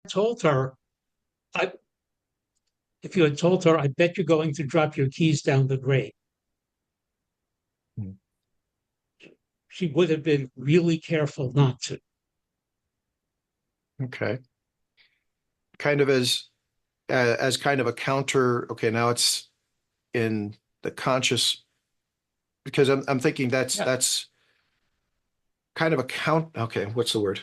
told her, I, if you had told her, I bet you're going to drop your keys down the grate, Mm. she would have been really careful not to. Okay. Kind of as kind of a counter. Okay, now it's in the conscious because I'm thinking Yeah, that's kind of a count. Okay, what's the word?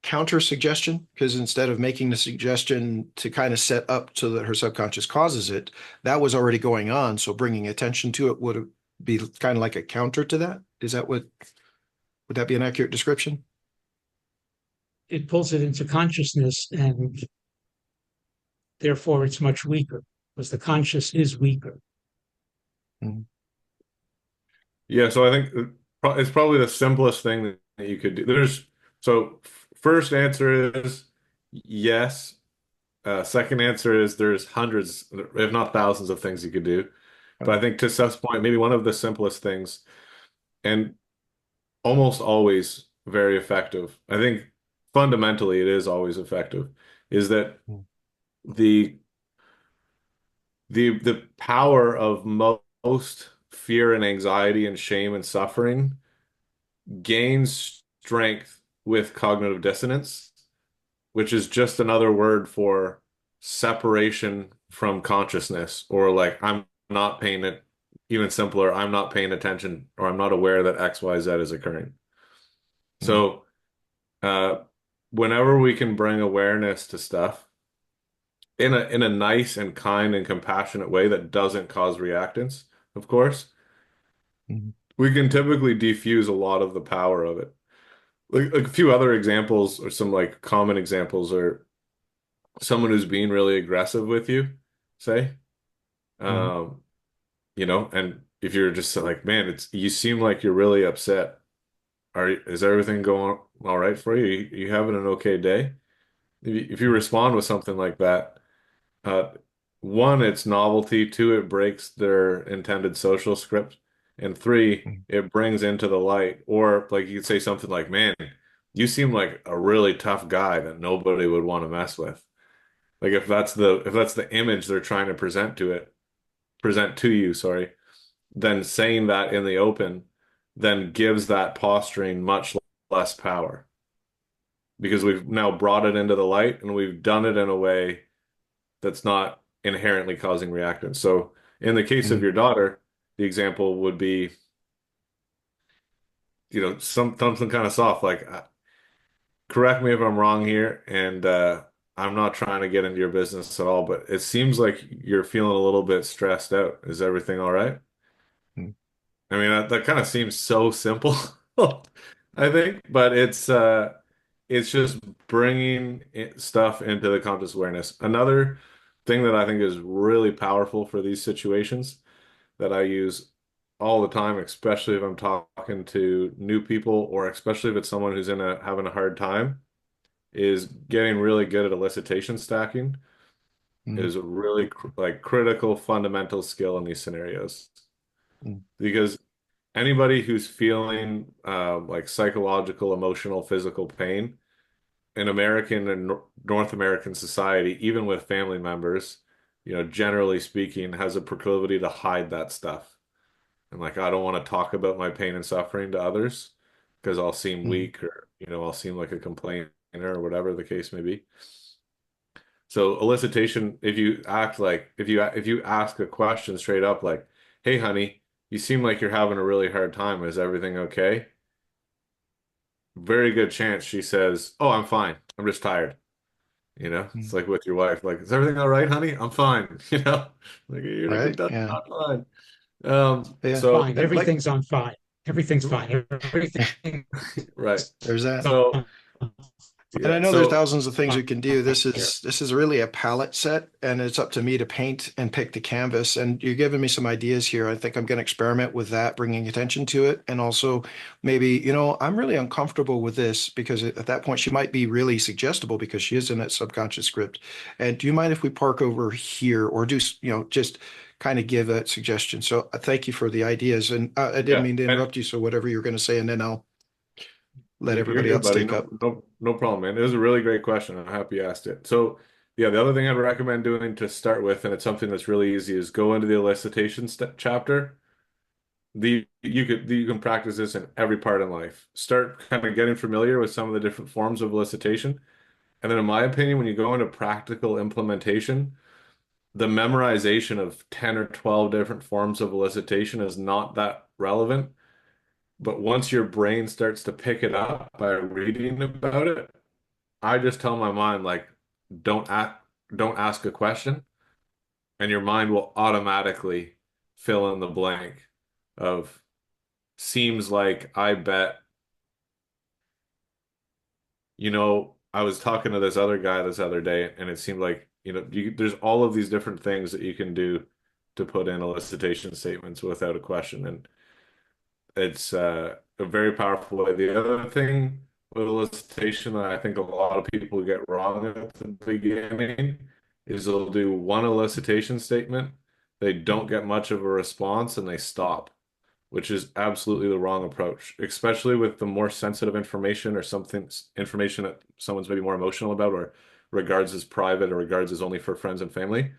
Counter suggestion, because instead of making the suggestion to kind of set up so that her subconscious causes it, that was already going on. So bringing attention to it would be kind of like a counter to that. Is that what, would that be an accurate description? it pulls it into consciousness, and therefore it's much weaker because the conscious is weaker. Mhm. Yeah, so I think it's probably the simplest thing that you could do. First answer is yes. Second answer is there's hundreds, if not thousands of things you could do. But I think to Seth's point, maybe one of the simplest things and almost always very effective. I think fundamentally it is always effective, is that the the power of most fear and anxiety and shame and suffering gains strength with cognitive dissonance, which is just another word for separation from consciousness, or like I'm not paying it, even simpler, I'm not paying attention or I'm not aware that XYZ is occurring. Mhm. So, uh, whenever we can bring awareness to stuff in a nice and kind and compassionate way that doesn't cause reactance, of course, Mhm. we can typically defuse a lot of the power of it. Like a few other examples or some like common examples are someone who's being really aggressive with you, say, Mhm. um, and if you're just like, man, you seem like you're really upset. Is everything going all right for you? You having an okay day? If you Mhm. respond with something like that, uh, one, it's novelty. Two, it breaks their intended social script. And three, Mhm. it brings into the light. Or like you could say something like, man, you seem like a really tough guy that nobody would want to mess with. Like if that's the image they're trying to present to you, sorry, then saying that in the open then gives that posturing much less power because we've now brought it into the light and we've done it in a way that's not inherently causing reactance. So in the case of Mhm. your daughter, the example would be, something kind of soft, like, correct me if I'm wrong here, and I'm not trying to get into your business at all, but it seems like you're feeling a little bit stressed out. Is everything all right? Mhm. I mean, that kind of seems so simple, I think, but it's just bringing stuff into the conscious awareness. Another thing that I think is really powerful for these situations that I use all the time, especially if I'm talking to new people or especially if it's someone who's having a hard time, is getting really good at elicitation stacking Mhm. is a really like critical fundamental skill in these scenarios Mhm. because anybody who's feeling like psychological, emotional, physical pain in American and North American society, even with family members, generally speaking, has a proclivity to hide that stuff. And like, I don't want to talk about my pain and suffering to others because I'll seem Mhm. weak or, I'll seem like a complainer or whatever the case may be. So elicitation, if you ask a question straight up like, "Hey, honey, you seem like you're having a really hard time. Is everything okay?" Very good chance she says, "Oh, I'm fine. I'm just tired." It's Mhm. like with your wife, like, "Is everything all right, honey? I'm fine." Like you're like, Right. "That's Yeah. not fine." Yeah. So Fine. And like Everything's on fine. Everything's fine. Everything's right. there's that. So And yeah. I know there's So thousands of things fine we can do. This here. is this is really a palette set, and it's up to me to paint and pick the canvas. And you're giving me some ideas here. I think I'm going to experiment with that, bringing attention to it, and also maybe, I'm really uncomfortable with this because at that point she might be really suggestible because she is in that subconscious script. And do you mind if we park over here or do, just kind of give a suggestion? So thank you for the ideas, and I didn't yeah. mean to And interrupt you. So whatever you're going to say, and then I'll. let You're everybody good, else buddy. take No, up. no, no problem, man. It was a really great question. I'm happy you asked it. So, yeah, the other thing I'd recommend doing to start with, and it's something that's really easy, is go into the elicitation st chapter. You can practice this in every part in life. Start kind of getting familiar with some of the different forms of elicitation, and then, in my opinion, when you go into practical implementation, the memorization of 10 or 12 different forms of elicitation is not that relevant. But once your brain starts to pick it up by reading about it, I just tell my mind like, don't ask a question, and your mind will automatically fill in the blank of seems like I bet, I was talking to this other guy this other day, and it seemed like, there's all of these different things that you can do to put in elicitation statements without a question, and it's a very powerful way. The other thing with elicitation that I think a lot of people get wrong at the beginning is they'll do one elicitation statement, they don't get much of a response, and they stop, which is absolutely the wrong approach, especially with the more sensitive information or information that someone's maybe more emotional about or regards as private or regards as only for friends and family.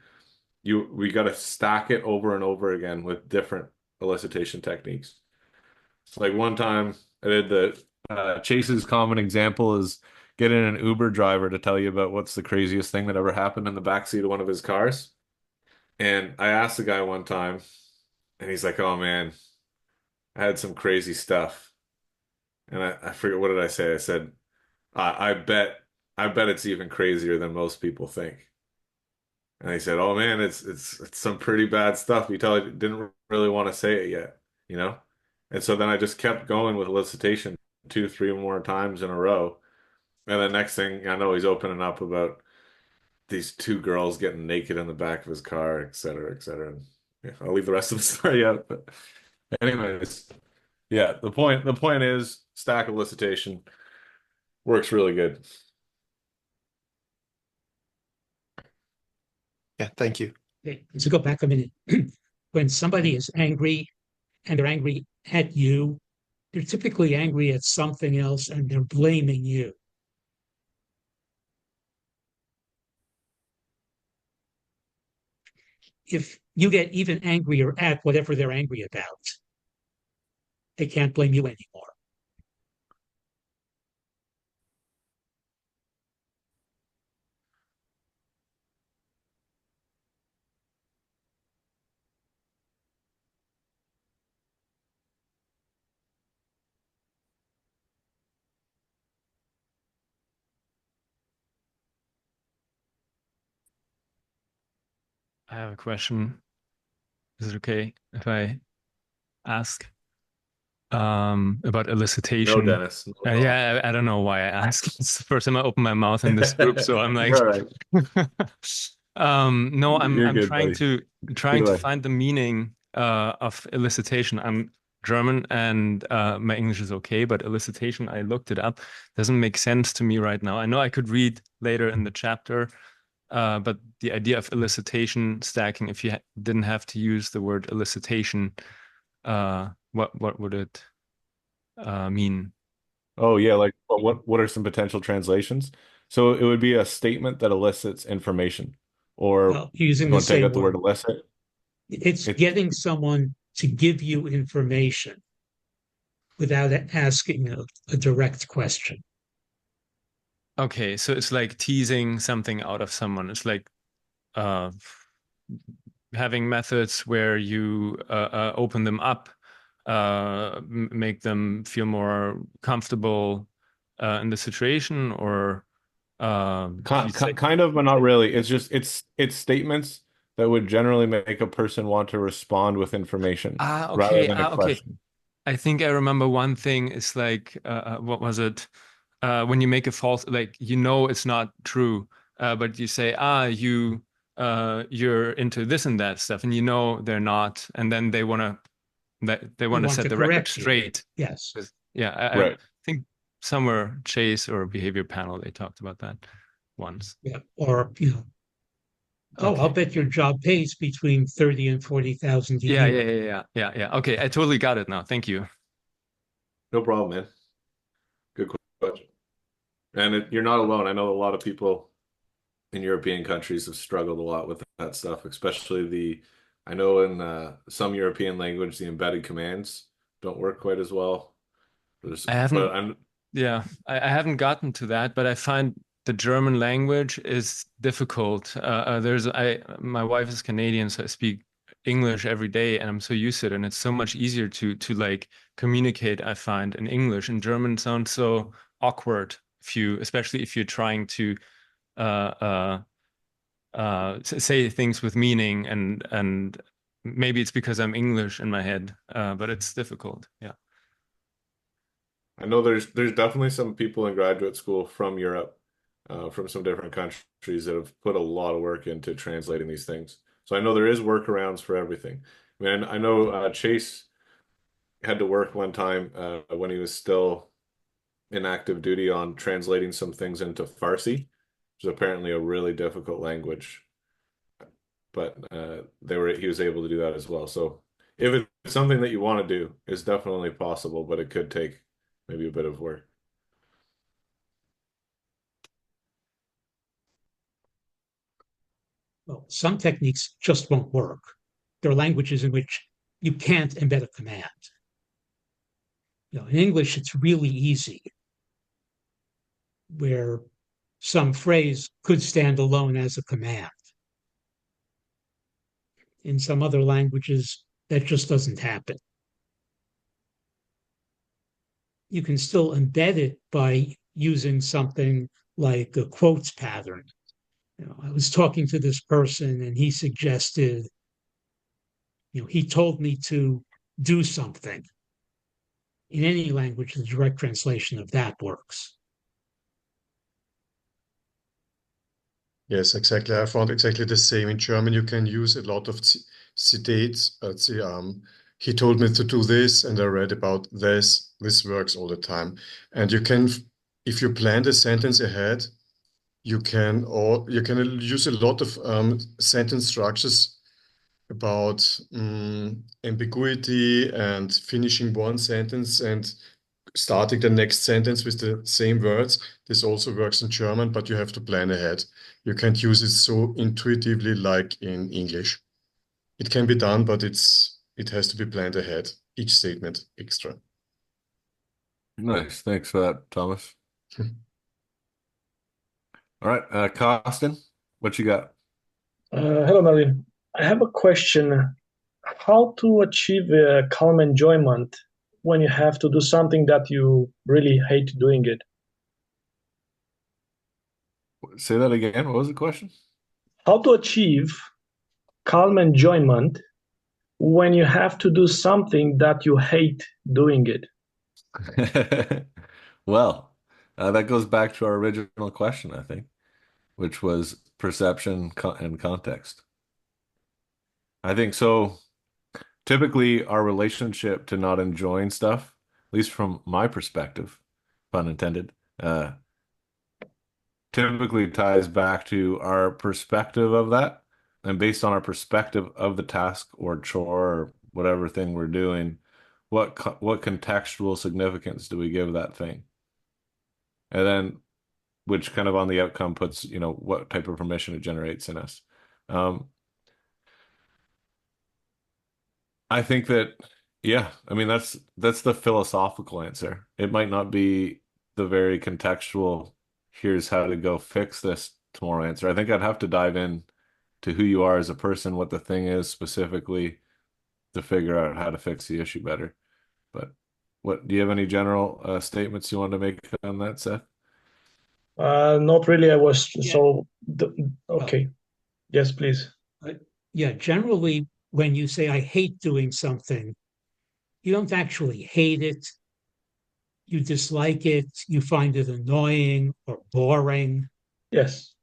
We got to stack it over and over again with different elicitation techniques. So like one time I did the Chase's common example is getting an Uber driver to tell you about what's the craziest thing that ever happened in the backseat of one of his cars. And I asked the guy one time, and he's like, "Oh man, I had some crazy stuff." And I forget, what did I say? I said, I bet it's even crazier than most people think." And he said, "Oh man, it's some pretty bad stuff." You tell he didn't really want to say it yet, you know? And so then I just kept going with elicitation two, three more times in a row. And the next thing I know, he's opening up about these two girls getting naked in the back of his car, et cetera, et cetera. And yeah, I'll leave the rest of the story out. But anyways, yeah, the point is stack elicitation works really good. Yeah, thank you. Okay, so go back a minute. When somebody is angry and they're angry at you, they're typically angry at something else and they're blaming you. If you get even angrier at whatever they're angry about, they can't blame you anymore. I have a question. Is it okay if I ask about No, elicitation? Dennis, no problem. Yeah, I don't know why I asked. It's the first time I open my mouth in this group, so I'm like, You're all right. no, I'm You're I'm good, trying buddy. to Take trying it to away. find the meaning of elicitation. I'm German and my English is okay, but elicitation, I looked it up, doesn't make sense to me right now. I know I could read later in the chapter, but the idea of elicitation stacking, if you ha didn't have to use the word elicitation, what would it mean? Oh yeah, like what are some potential translations? So it would be a statement that elicits information, or Well, using you the want to take same out the word word, elicit? it's It getting someone to give you information without asking a direct question. Okay, so it's like teasing something out of someone. It's like uh, having methods where you open them up, make them feel more comfortable in the situation, or you say, kind of, but not really. It's statements that would generally make a person want to respond with information rather than a okay. question. I think I remember one thing is like, what was it? When you make a false, like it's not true, but you say, you're into this and that stuff, and they're not, and then they They want to want set to the record correct you. straight. Yes. 'Cause, yeah, I Right. think somewhere Chase or Behavior Panel they talked about that once. Yeah. Or, oh, I'll Okay. bet your job pays between 30 and 40,000 a Yeah, yeah, year. yeah, yeah, yeah, yeah. Okay, I totally got it now. Thank you. No problem, man. Good And you're not alone. I know a lot of people in European countries have struggled a lot with that stuff, especially I know in some European language, the embedded commands don't work quite as well. I haven't, But I'm, I haven't gotten to that, but I find the German language is difficult. My wife is Canadian, so I speak English every day, and I'm so used to it, and it's so much easier to like communicate, I find, in English. And German sounds so awkward especially if you're trying to uh, say things with meaning, and maybe it's because I'm English in my head, but it's difficult. Yeah. I know there's definitely some people in graduate school from Europe, from some different countries that have put a lot of work into translating these things. So I know there is workarounds for everything. I mean, I know Chase had to work one time when he was still in active duty on translating some things into Farsi, which is apparently a really difficult language. But he was able to do that as well. So if it's something that you want to do, it's definitely possible, but it could take maybe a bit of work. Well, some techniques just won't work. There are languages in which you can't embed a command. In English, it's really easy, where some phrase could stand alone as a command. In some other languages, that just doesn't happen. You can still embed it by using something like a quotes pattern. I was talking to this person and he suggested, he told me to do something. In any language, the direct translation of that works. Yes, exactly. I found exactly the same. In German, you can use a lot of citates. He told me to do this, and I read about this. This works all the time. And if you plan the sentence ahead, you can use a lot of sentence structures about ambiguity and finishing one sentence and starting the next sentence with the same words. This also works in German, but you have to plan ahead. You can't use it so intuitively like in English. It can be done, but it has to be planned ahead, each statement extra. Nice. Thanks for that, Thomas. All right, Costin, what you got? Hello, Merlin. I have a question. How to achieve calm enjoyment when you have to do something that you really hate doing it? Say that again. What was the question? How to achieve calm enjoyment when you have to do something that you hate doing it? Well, that goes back to our original question, I think, which was perception and context. I think so. Typically, our relationship to not enjoying stuff, at least from my perspective, pun intended, typically ties back to our perspective of that. And based on our perspective of the task or chore or whatever thing we're doing, what contextual significance do we give that thing? And then which kind of on the outcome puts, what type of permission it generates in us. I think that, yeah, I mean that's the philosophical answer. It might not be the very contextual, here's how to go fix this tomorrow answer. I think I'd have to dive in to who you are as a person, what the thing is specifically to figure out how to fix the issue better. But do you have any general statements you want to make on that, Seth? Not really. I was Yeah. okay. Yes, please. Yeah, generally, when you say, I hate doing something, you don't actually hate it. You dislike it. You find it annoying or boring. Yes.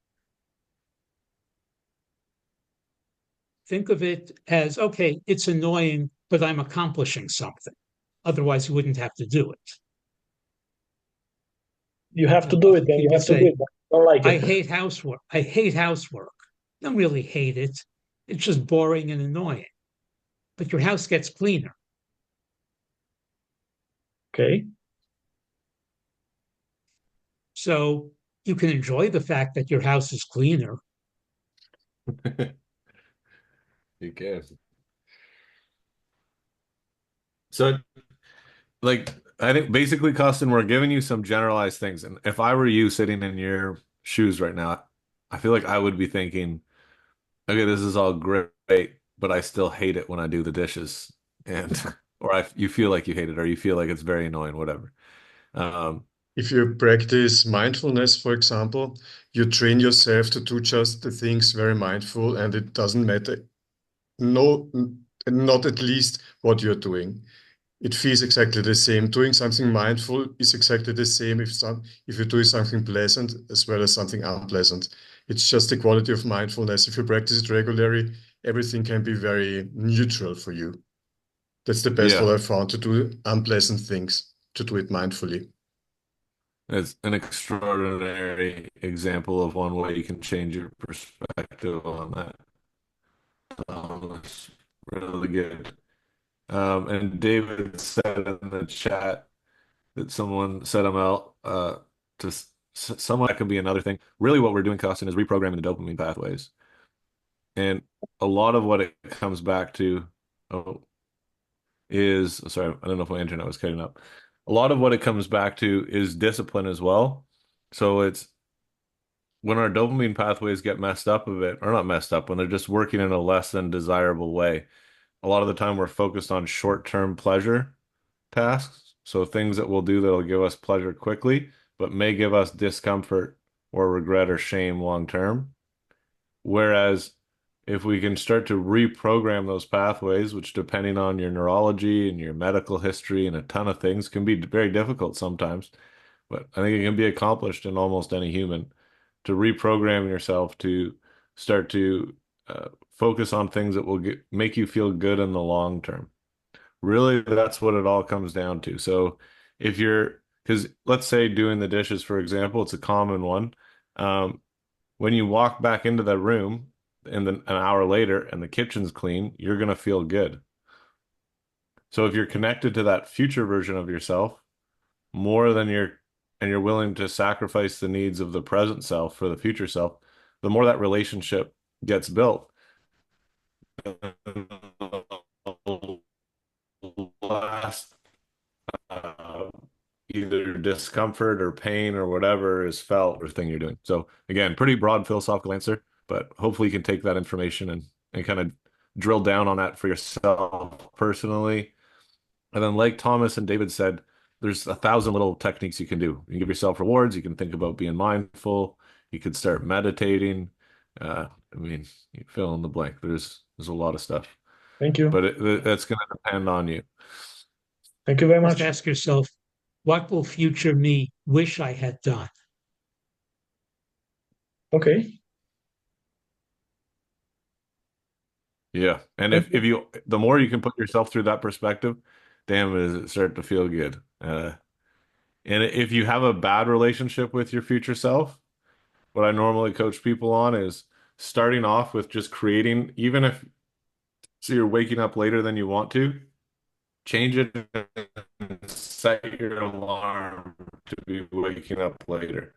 Think of it as, okay, it's annoying, but I'm accomplishing something. Otherwise, you wouldn't have to do it. You have to do it, then you People have to do say, it. I don't like I it. hate housework. I hate housework. You don't really hate it. It's just boring and annoying. But your house gets cleaner. Okay. So you can enjoy the fact that your house is cleaner. You can. So, like, I think basically, Costin, we're giving you some generalized things. And if I were you sitting in your shoes right now, I feel like I would be thinking, okay, this is all great, but I still hate it when I do the dishes. And, or you feel like you hate it, or you feel like it's very annoying, whatever. Um, If you practice mindfulness, for example, you train yourself to do just the things very mindful, and it doesn't matter, no, not at least what you're doing. It feels exactly the same. Doing something mindful is exactly the same if you're doing something pleasant as well as something unpleasant. It's just the quality of mindfulness. If you practice it regularly, everything can be very neutral for you. That's the best what yeah, I found, to do unpleasant things, to do it mindfully. it's an extraordinary example of one way you can change your perspective on that. It's really good. And David said in the chat that someone said I'm out to someone that could be another thing. Really, what we're doing, Costin, is reprogramming the dopamine pathways. And a lot of what it comes back to oh, is sorry, I don't know if my internet was cutting up. A lot of what it comes back to is discipline as well. So it's when our dopamine pathways get messed up a bit, or not messed up, when they're just working in a less than desirable way. A lot of the time we're focused on short-term pleasure tasks. So things that we'll do that'll give us pleasure quickly, but may give us discomfort or regret or shame long term. Whereas if we can start to reprogram those pathways, which depending on your neurology and your medical history and a ton of things can be very difficult sometimes, but I think it can be accomplished in almost any human to reprogram yourself to start to focus on things that will make you feel good in the long term. Really, that's what it all comes down to. So if you're, because let's say doing the dishes, for example, it's a common one. Um, when you walk back into that room and then an hour later and the kitchen's clean, you're going to feel good. So if you're connected to that future version of yourself more than and you're willing to sacrifice the needs of the present self for the future self, the more that relationship gets built, less uh, either discomfort or pain or whatever is felt or thing you're doing. So again, pretty broad philosophical answer, but hopefully you can take that information and kind of drill down on that for yourself personally. And then like Thomas and David said, there's 1,000 little techniques you can do. You can give yourself rewards. You can think about being mindful. You could start meditating. I mean, you fill in the blank. There's a lot of stuff, Thank you. but that's going to depend on you. Thank you very Just much. ask yourself, what will future me wish I had done? Okay. Yeah. And Thank if you. you, the more you can put yourself through that perspective, damn, does it start to feel good. And if you have a bad relationship with your future self, what I normally coach people on is starting off with just creating, even if so you're waking up later than you want to, change it and set your alarm to be waking up later.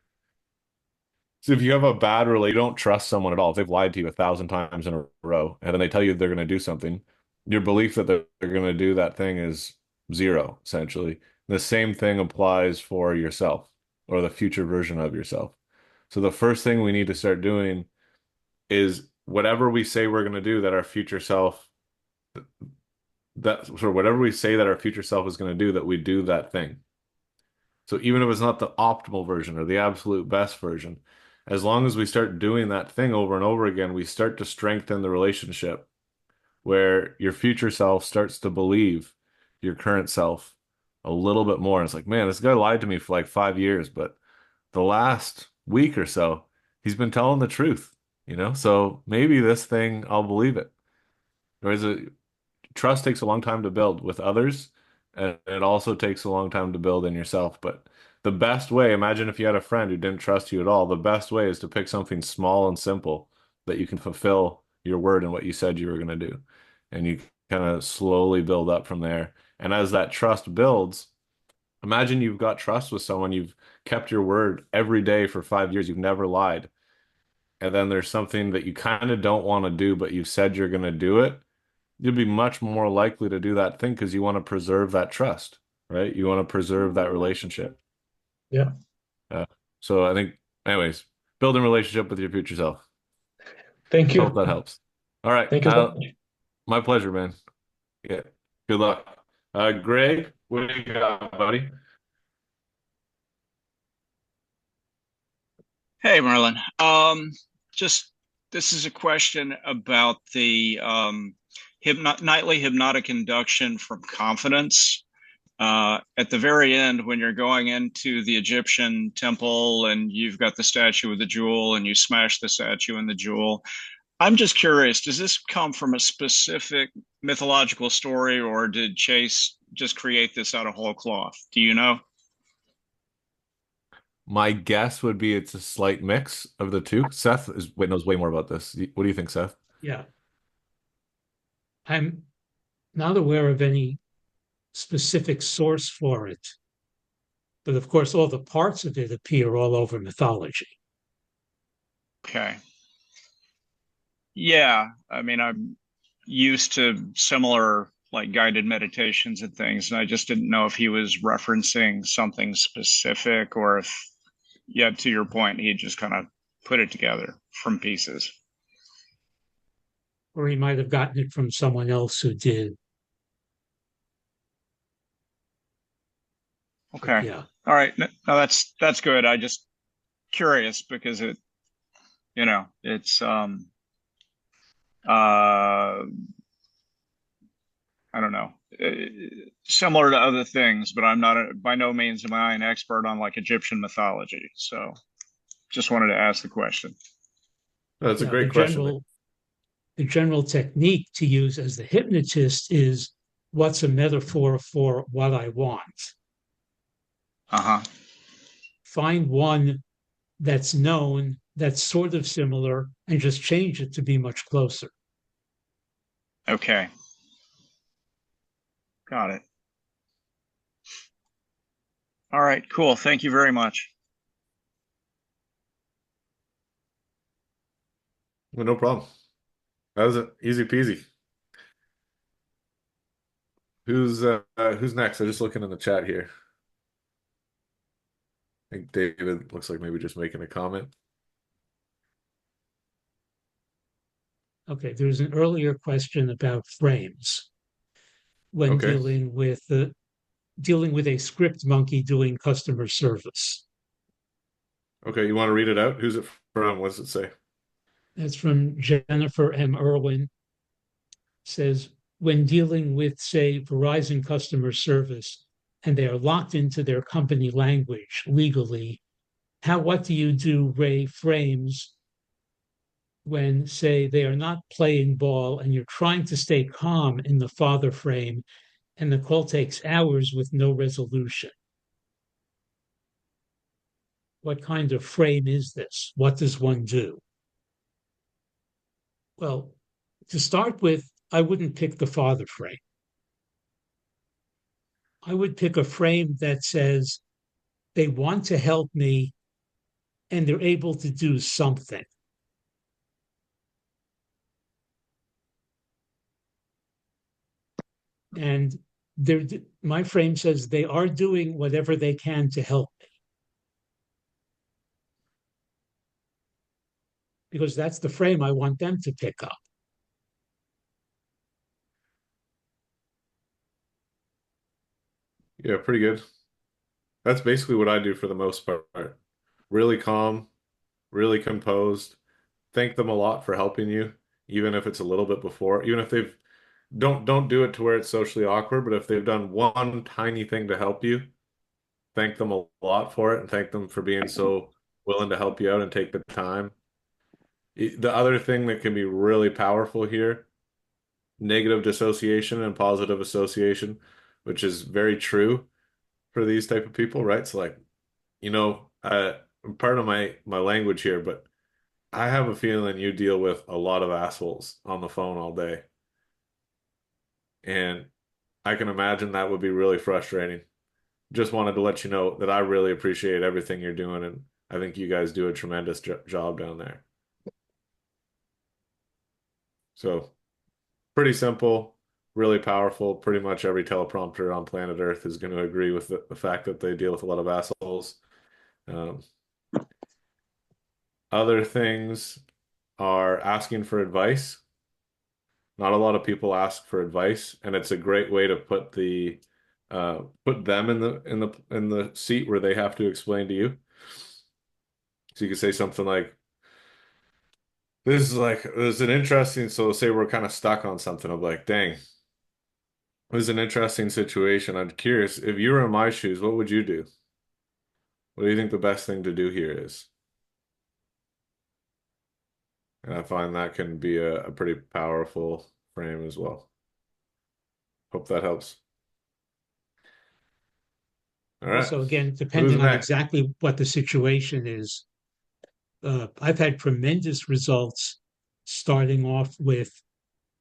So if you have a bad relationship, you don't trust someone at all. If they've lied to you 1,000 times in a row, and then they tell you they're going to do something, your belief that they're going to do that thing is zero, essentially. The same thing applies for yourself or the future version of yourself. So the first thing we need to start doing is whatever we say we're going to do that our future self, that or whatever we say that our future self is going to do, that we do that thing. So even if it's not the optimal version or the absolute best version, as long as we start doing that thing over and over again, we start to strengthen the relationship where your future self starts to believe your current self a little bit more. It's like, man, this guy lied to me for like 5 years, but the last week or so, he's been telling the truth, you know? So maybe this thing, I'll believe it. Whereas trust takes a long time to build with others, and it also takes a long time to build in yourself. But the best way, imagine if you had a friend who didn't trust you at all, the best way is to pick something small and simple that you can fulfill your word and what you said you were going to do. And you kind of slowly build up from there. And as that trust builds, Imagine you've got trust with someone, you've kept your word every day for 5 years, you've never lied. And then there's something that you kind of don't want to do, but you've said you're going to do it. You'd be much more likely to do that thing because you want to preserve that trust, right? You want to preserve that relationship. Yeah. Uh, so I think, anyways, building a relationship with your future self. Thank Hope you. that helps. All right. Thank you so much. My pleasure, man. Yeah. Good luck. Greg, what do you got, buddy? Hey, Merlin. Just this is a question about the nightly hypnotic induction from confidence. At the very end, when you're going into the Egyptian temple and you've got the statue with the jewel and you smash the statue and the jewel, I'm just curious, does this come from a specific mythological story, or did Chase just create this out of whole cloth? Do you know? My guess would be it's a slight mix of the two. Knows way more about this. What do you think, Seth? Yeah. I'm not aware of any specific source for it, but of course, all the parts of it appear all over mythology. Okay. Yeah, I mean, I'm used to similar like guided meditations and things, and I just didn't know if he was referencing something specific or if, yeah, to your point, he just kind of put it together from pieces. Or he might have gotten it from someone else who did. Okay. Yeah. All right. No, that's good. I just curious because it's uh I don't know, similar to other things, but I'm not by no means am I an expert on like Egyptian mythology. So just wanted to ask the question. That's a Yeah, great question, man. the general technique to use as the hypnotist is what's a metaphor for what I want. Uh-huh. Find one that's known, that's sort of similar, and just change it to be much closer. Okay. Got it. All right, cool. Thank you very much. Well, no problem. That was easy peasy. Who's next? I'm just looking in the chat here. I think David looks like maybe just making a comment. Okay, there's an earlier question about frames when Okay. dealing with a script monkey doing customer service. Okay, you want to read it out? Who's it from? What does it say? That's from Jennifer M. Irwin. Says, when dealing with, say, Verizon customer service, and they are locked into their company language legally, what do you do, Ray, frames when, say, they are not playing ball and you're trying to stay calm in the father frame and the call takes hours with no resolution? What kind of frame is this? What does one do? Well, to start with, I wouldn't pick the father frame. I would pick a frame that says they want to help me and they're able to do something. And my frame says they are doing whatever they can to help me. Because that's the frame I want them to pick up. Yeah, pretty good. That's basically what I do for the most part. Really calm, really composed. Thank them a lot for helping you, even if it's a little bit before, even if they've don't do it to where it's socially awkward, but if they've done one tiny thing to help you, thank them a lot for it and thank them for being so willing to help you out and take the time. The other thing that can be really powerful here, negative dissociation and positive association, which is very true for these type of people, right? So like, part of my language here, but I have a feeling you deal with a lot of assholes on the phone all day. And I can imagine that would be really frustrating. just wanted to let you know that I really appreciate everything you're doing, and I think you guys do a tremendous job down there. So pretty simple, really powerful. Pretty much every teleprompter on planet Earth is going to agree with the fact that they deal with a lot of assholes. Um, Other things are asking for advice. Not a lot of people ask for advice, and it's a great way to put them in the seat where they have to explain to you. So you can say something like, this is an interesting, so say we're kind of stuck on something. I'm like, dang, this is an interesting situation. I'm curious, if you were in my shoes, what would you do? What do you think the best thing to do here is? And I find that can be a pretty powerful frame as well. Hope that helps. All right. Also, again, Who's depending on next? exactly what the situation is, I've had tremendous results starting off with,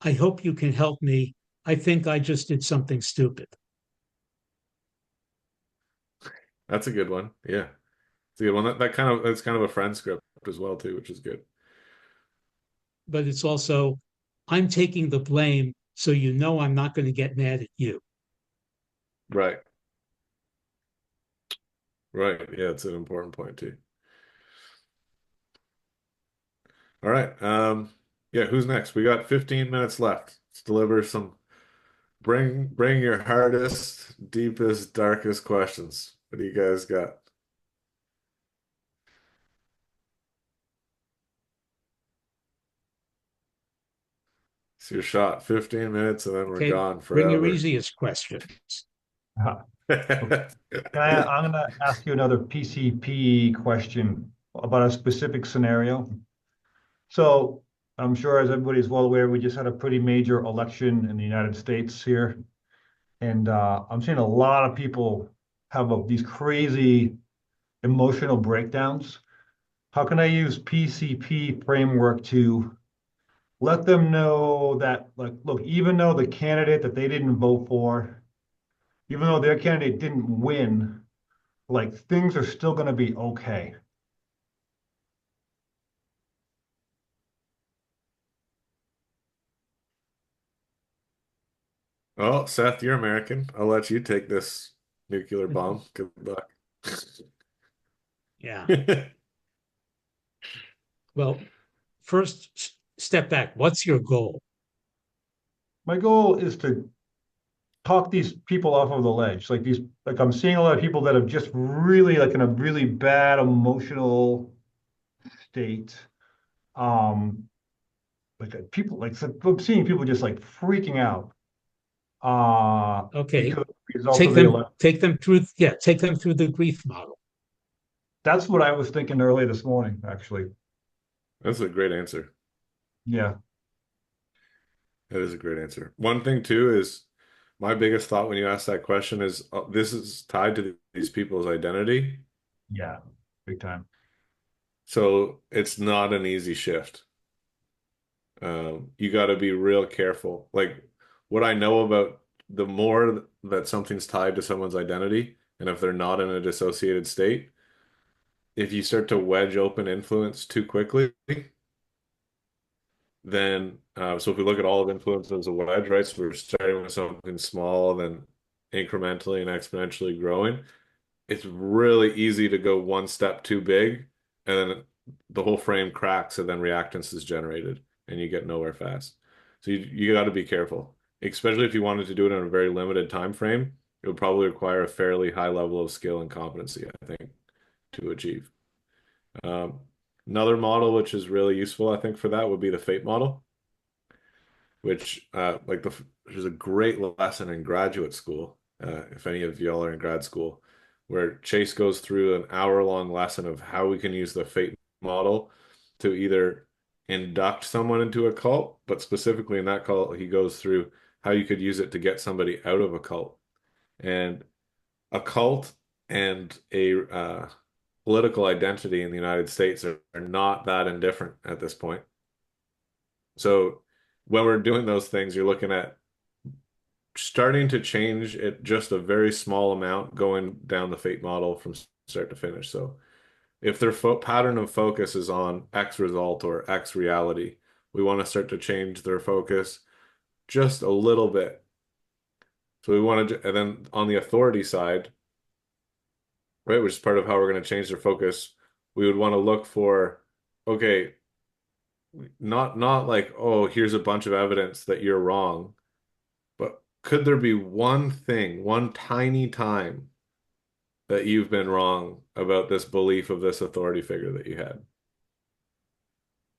I hope you can help me. I think I just did something stupid. That's a good one. Yeah. It's a good one. That's kind of a friend script as well too, which is good. But it's also, I'm taking the blame, so you know I'm not going to get mad at you. Right. Right. Yeah, it's an important point too. All right. Yeah, who's next? We got 15 minutes left. Let's deliver some bring your hardest, deepest, darkest questions. What do you guys got? It's your shot. 15 minutes and then we're Okay, gone bring your forever. easiest questions. Okay. I'm going to ask you another PCP question about a specific scenario. So I'm sure, as everybody's well aware, we just had a pretty major election in the United States here. And I'm seeing a lot of people have these crazy emotional breakdowns. How can I use PCP framework to let them know that, like, look, even though the candidate that they didn't vote for, even though their candidate didn't win, like things are still going to be okay. Well, Seth, you're American. I'll let you take this nuclear bomb. Good luck. Yeah. Well, first step back. What's your goal? My goal is to talk these people off of the ledge. Like I'm seeing a lot of people that have just really like in a really bad emotional state. Um, people like so I'm seeing people just like freaking out Okay, because of the result of the election. take them through the grief model. That's what I was thinking early this morning, actually. That's a great answer. Yeah. That is a great answer. One thing too is my biggest thought when you ask that question is this is tied to these people's identity. Yeah. Big time. So it's not an easy shift. You got to be real careful. Like what I know about the more that something's tied to someone's identity, and if they're not in a dissociated state, if you start to wedge open influence too quickly, then so if we look at all of influence as a wedge, right? So we're starting with something small, then incrementally and exponentially growing. It's really easy to go one step too big, and then the whole frame cracks, and then reactance is generated, and you get nowhere fast. So you got to be careful, especially if you wanted to do it in a very limited time frame. It would probably require a fairly high level of skill and competency, I think, to achieve. Um, Another model which is really useful, I think, for that would be the fate model, which there's a great lesson in graduate school, if any of y'all are in grad school, where Chase goes through an hour-long lesson of how we can use the fate model to either induct someone into a cult, but specifically in that cult, he goes through how you could use it to get somebody out of a cult. And a cult and a political identity in the United States are not that indifferent at this point. So when we're doing those things, you're looking at starting to change it just a very small amount going down the fate model from start to finish. So if their pattern of focus is on X result or X reality, we want to start to change their focus just a little bit. So we want to, and then on the authority side, right, which is part of how we're going to change their focus, we would want to look for, okay, not like, oh, here's a bunch of evidence that you're wrong, but could there be one thing, one tiny time that you've been wrong about this belief of this authority figure that you had?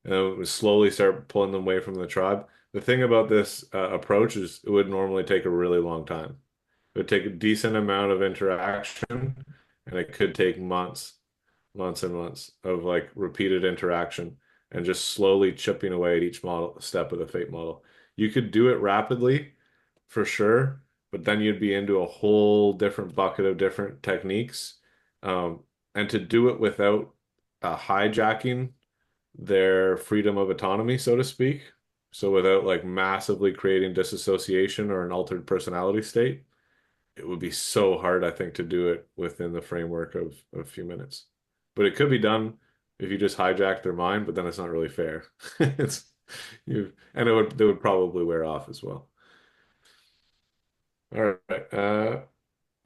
And we slowly start pulling them away from the tribe. The thing about this approach is it would normally take a really long time. It would take a decent amount of interaction, and it could take months, months and months of like repeated interaction and just slowly chipping away at each model step of the fate model. You could do it rapidly for sure, but then you'd be into a whole different bucket of different techniques. And to do it without hijacking their freedom of autonomy, so to speak. So without like massively creating disassociation or an altered personality state, it would be so hard, I think, to do it within the framework of a few minutes. But it could be done if you just hijack their mind, but then it's not really fair. It's you, and they would probably wear off as well. All right,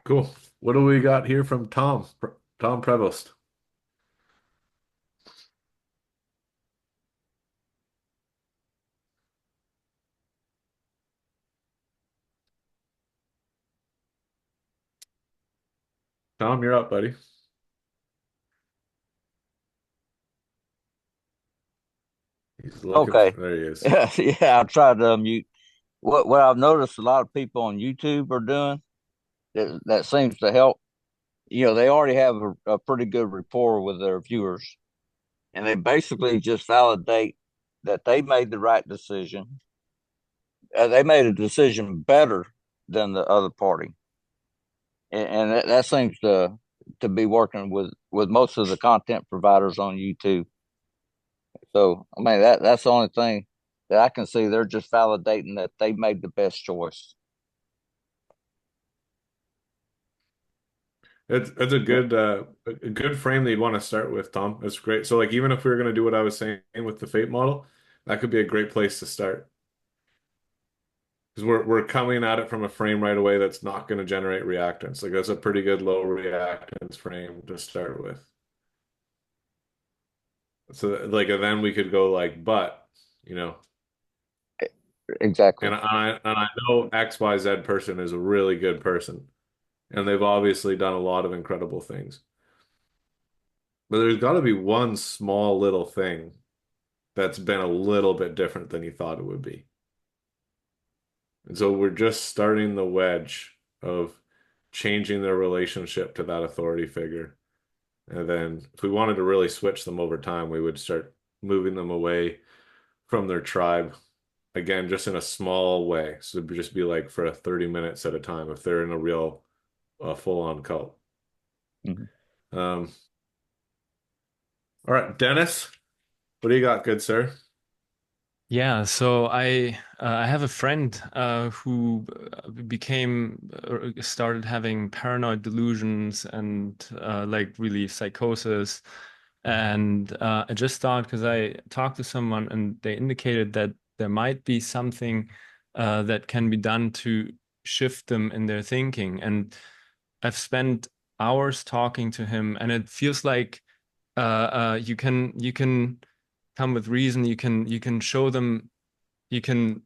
cool. What do we got here from Tom? Tom Prevost. Tom, you're up, buddy. He's looking. Okay. There he is. Yeah, I tried to unmute. What I've noticed a lot of people on YouTube are doing that seems to help. They already have a pretty good rapport with their viewers, and they basically just validate that they made the right decision. They made a decision better than the other party, and that seems to be working with most of the content providers on YouTube. So I mean that's the only thing that I can see. They're just validating that they made the best choice. It's a good frame that you'd want to start with, Tom. That's great. So like even if we were going to do what I was saying with the fate model, that could be a great place to start. Because we're coming at it from a frame right away that's not going to generate reactance. Like that's a pretty good low reactance frame to start with. So like and then we could go like, but, you know, Exactly. and I know XYZ person is a really good person, and they've obviously done a lot of incredible things. But there's got to be one small little thing that's been a little bit different than you thought it would be. And so we're just starting the wedge of changing their relationship to that authority figure. And then if we wanted to really switch them over time, we would start moving them away from their tribe. Again, just in a small way. So it'd just be like for 30 minutes at a time if they're in a real full-on cult. Mm-hmm. All right, Dennis, what do you got, good sir? Yeah, so I have a friend who started having paranoid delusions and like really psychosis. And I just thought, because I talked to someone and they indicated that there might be something that can be done to shift them in their thinking. And I've spent hours talking to him, and it feels like you can come with reason. You can show them, you can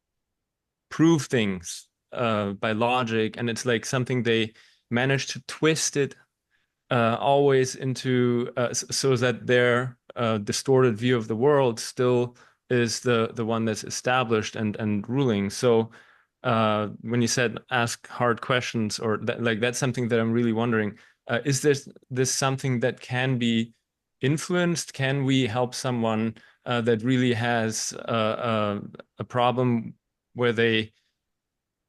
prove things by logic, and it's like something they manage to twist it always into so that their distorted view of the world still is the one that's established and ruling. So when you said ask hard questions, or like that's something that I'm really wondering. Is this something that can be influenced? Can we help someone that really has a problem where they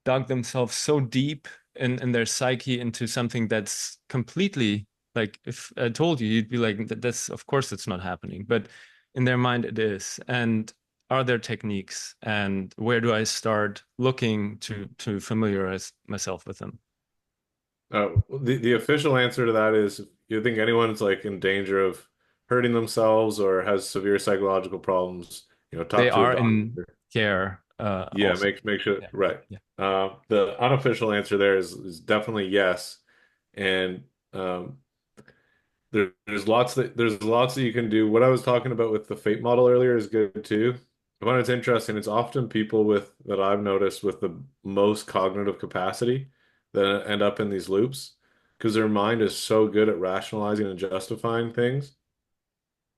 dug themselves so deep in their psyche into something that's completely, like, if I told you, you'd be like, that's, of course, it's not happening. But in their mind, it is. And are there techniques, and where do I start looking to familiarize myself with them? The official answer to that is, if you think anyone's like in danger of hurting themselves or has severe psychological problems, They talk to a are in doctor. care Yeah, also. make sure Yeah. right. Yeah. The unofficial answer there is definitely yes, and um, there's lots that you can do. What I was talking about with the fate model earlier is good too. I find it's interesting. It's often people with that I've noticed with the most cognitive capacity that end up in these loops because their mind is so good at rationalizing and justifying things.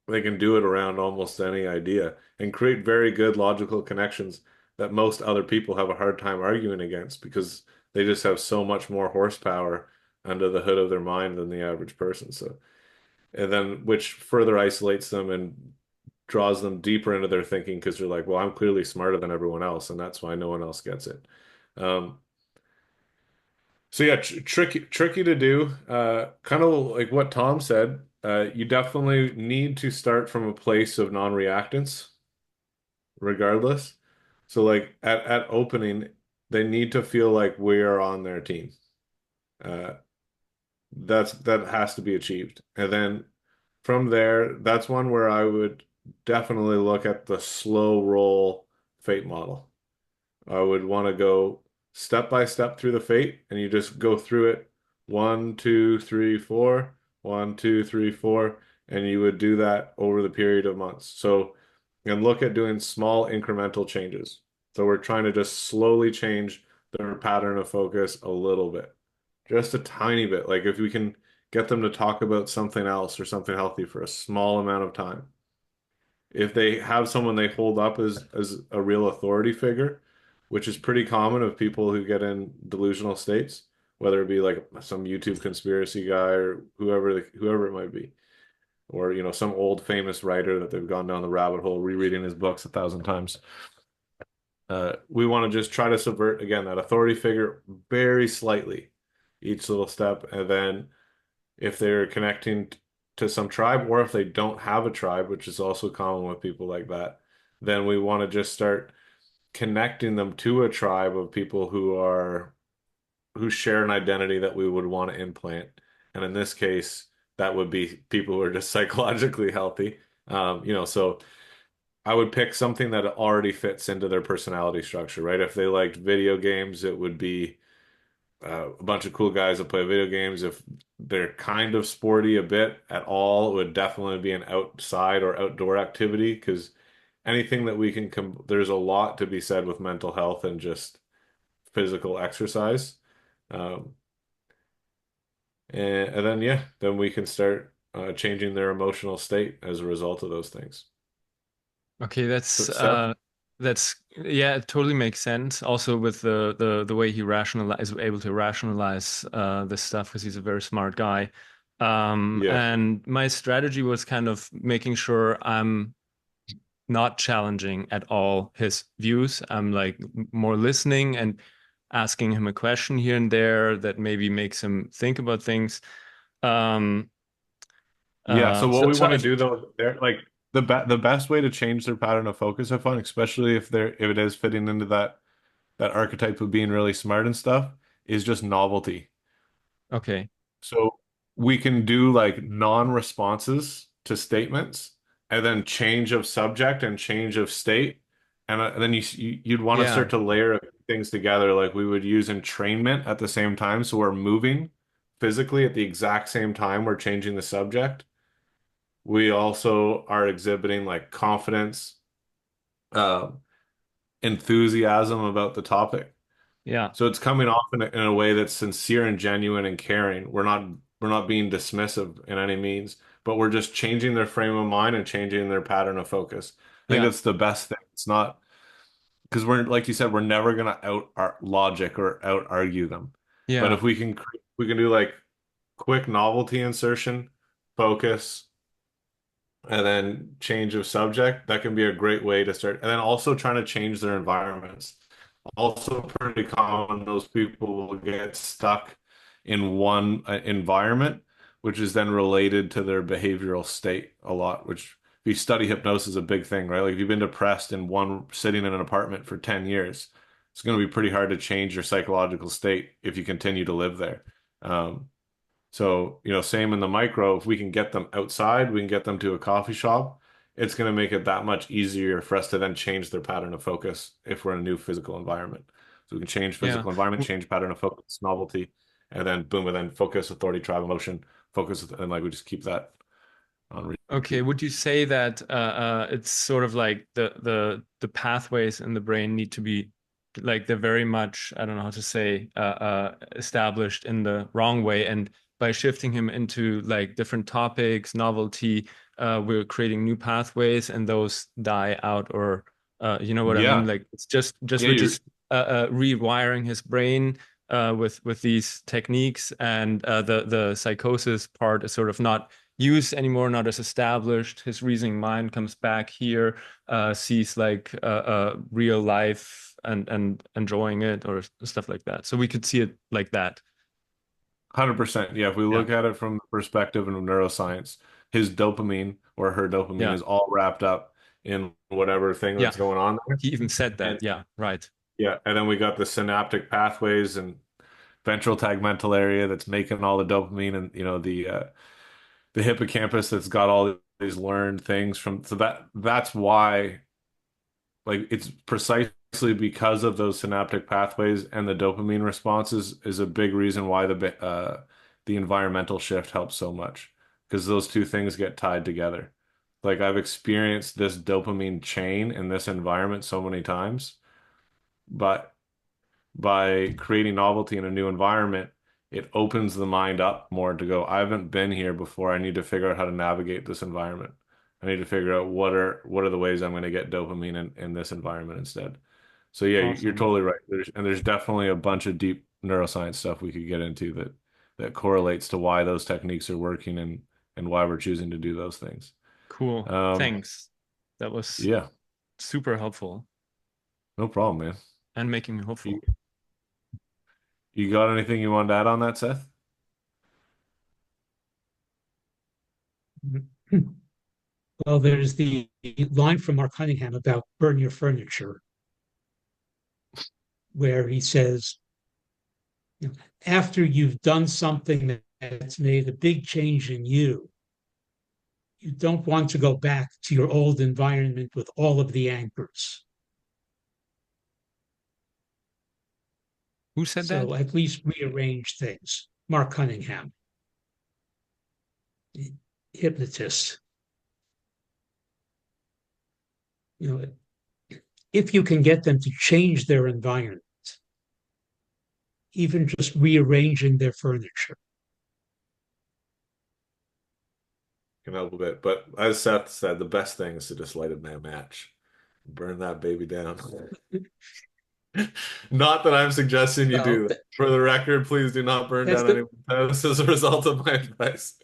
They can do it around almost any idea and create very good logical connections that most other people have a hard time arguing against because they just have so much more horsepower under the hood of their mind than the average person. So and then which further isolates them and draws them deeper into their thinking because they're like, well, I'm clearly smarter than everyone else, and that's why no one else gets it. Um, so yeah, tricky to do. Kind of like what Tom said. You definitely need to start from a place of non-reactance, regardless. So like at opening, they need to feel like we are on their team. Uh, that has to be achieved. And then from there, that's one where I would definitely look at the slow roll fate model. I would want to go step by step through the fate, and you just go through it one, two, three, four, one, two, three, four, and you would do that over the period of months. So, and look at doing small incremental changes. So we're trying to just slowly change their pattern of focus a little bit, just a tiny bit. Like if we can get them to talk about something else or something healthy for a small amount of time. If they have someone they hold up as a real authority figure, which is pretty common of people who get in delusional states, whether it be like some YouTube conspiracy guy or whoever it might be, or some old famous writer that they've gone down the rabbit hole rereading his books 1,000 times. We want to just try to subvert again that authority figure very slightly, each little step, and then if they're connecting to some tribe or if they don't have a tribe, which is also common with people like that, then we want to just start connecting them to a tribe of people who share an identity that we would want to implant. And in this case, that would be people who are just psychologically healthy. So I would pick something that already fits into their personality structure, right? If they liked video games, it would be a bunch of cool guys that play video games. If they're kind of sporty a bit at all, it would definitely be an outside or outdoor activity because anything that we can there's a lot to be said with mental health and just physical exercise. Um, and then yeah, then we can start changing their emotional state as a result of those things. Okay, So, Seth? that's yeah, it totally makes sense. Also with the way he is able to rationalize this stuff because he's a very smart guy. Yeah. And my strategy was kind of making sure I'm not challenging at all his views. I'm like more listening and asking him a question here and there that maybe makes him think about things. Um, Yeah, so what so we so want to I've do though, they're like the best way to change their pattern of focus, I find, especially if it is fitting into that archetype of being really smart and stuff, is just novelty. okay. So we can do like non-responses to statements and then change of subject and change of state. And then you'd want to Yeah. start to layer things together. Like we would use entrainment at the same time. So we're moving physically at the exact same time we're changing the subject. We also are exhibiting like confidence, uh, enthusiasm about the topic. Yeah. So it's coming off in a way that's sincere and genuine and caring. We're not being dismissive in any means, but we're just changing their frame of mind and changing their pattern of focus. I think Yeah. that's the best thing. It's not because we're like you said, we're never gonna out logic or out argue them. But Yeah. if we can do like quick novelty insertion, focus, and then change of subject, that can be a great way to start. And then also trying to change their environments. Also pretty common, those people will get stuck in one environment, which is then related to their behavioral state a lot, which you study hypnosis, a big thing, right? Like if you've been depressed and sitting in an apartment for 10 years, it's going to be pretty hard to change your psychological state if you continue to live there. Um, so, same in the micro, if we can get them outside, we can get them to a coffee shop, it's going to make it that much easier for us to then change their pattern of focus if we're in a new physical environment. So we can change Yeah. physical environment, change pattern of focus, novelty, and then boom, and then focus, authority, tribe, emotion, focus, and like we just keep that on repeat. Okay, would you say that it's sort of like the pathways in the brain need to be like they're very much, I don't know how to say, established in the wrong way, and by shifting him into like different topics, novelty, we're creating new pathways, and those die out, or you know what I mean? Yeah. Like it's just Yeah, we're just rewiring his brain with these techniques, and the psychosis part is sort of not used anymore, not as established. His reasoning mind comes back here, sees like real life and enjoying it or stuff like that. So we could see it like that. 100%. Yeah, if we look at it from the perspective of neuroscience, his dopamine or her dopamine Yeah. is all wrapped up in whatever thing Yeah. that's going on there. He even said that. And Yeah, right. yeah, and then we got the synaptic pathways and ventral tegmental area that's making all the dopamine, and the hippocampus that's got all these learned things from. So that's why, like, it's precisely because of those synaptic pathways and the dopamine responses is a big reason why the environmental shift helps so much, because those two things get tied together. Like I've experienced this dopamine chain in this environment so many times, but by creating novelty in a new environment, it opens the mind up more to go, I haven't been here before. I need to figure out how to navigate this environment. I need to figure out what are the ways I'm going to get dopamine in this environment instead. So yeah, you're Awesome. totally right. There's definitely a bunch of deep neuroscience stuff we could get into that correlates to why those techniques are working and why we're choosing to do those things. Cool. Thanks. That was Yeah, super helpful no problem, man. and making me hopeful. You got anything you wanted to add on that, Seth? Well, there's the line from Mark Cunningham about burn your furniture, where he says, after you've done something that's made a big change in you, you don't want to go back to your old environment with all of the anchors. Who said that? So at least rearrange things. Mark Cunningham, hypnotist. If you can get them to change their environment, even just rearranging their furniture. Can help a bit. But as Seth said, the best thing is to just light a match. Burn that baby down. Not that I'm suggesting you do that. For the record, please do not burn down anyone's house as a result of my advice.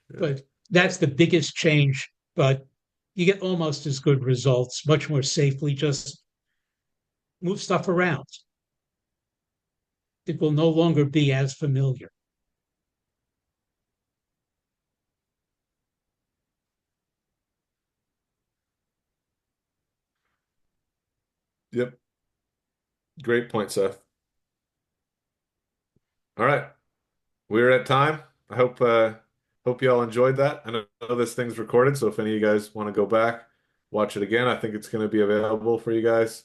But that's the biggest change, but you get almost as good results, much more safely. Just move stuff around. It will no longer be as familiar. Yep. Great point, Seth. All right. We're at time. I hope you all enjoyed that. I know this thing's recorded, so if any of you guys want to go back, watch it again, I think it's going to be available for you guys.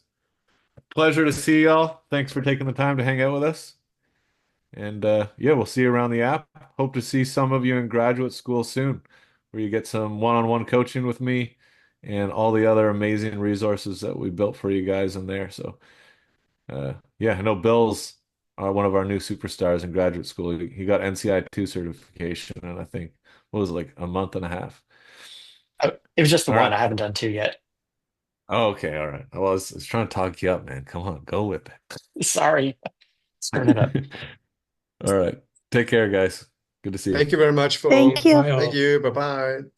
Pleasure to see y'all. Thanks for taking the time to hang out with us. And yeah, we'll see you around the app. Hope to see some of you in graduate school soon, where you get some one-on-one coaching with me and all the other amazing resources that we built for you guys in there. So yeah, I know Bill's one of our new superstars in graduate school. He got NCI2 certification, and I think what was it, like a month and a half. It was just the All one. right. I haven't done two yet. Oh, okay, all right. Well, I was trying to talk you up, man. Come on, go with Sorry. Turn it up. it. All right. Take care, guys. Good to see you. Thank you very much for Thank all. you. Bye all. Thank you. Bye-bye.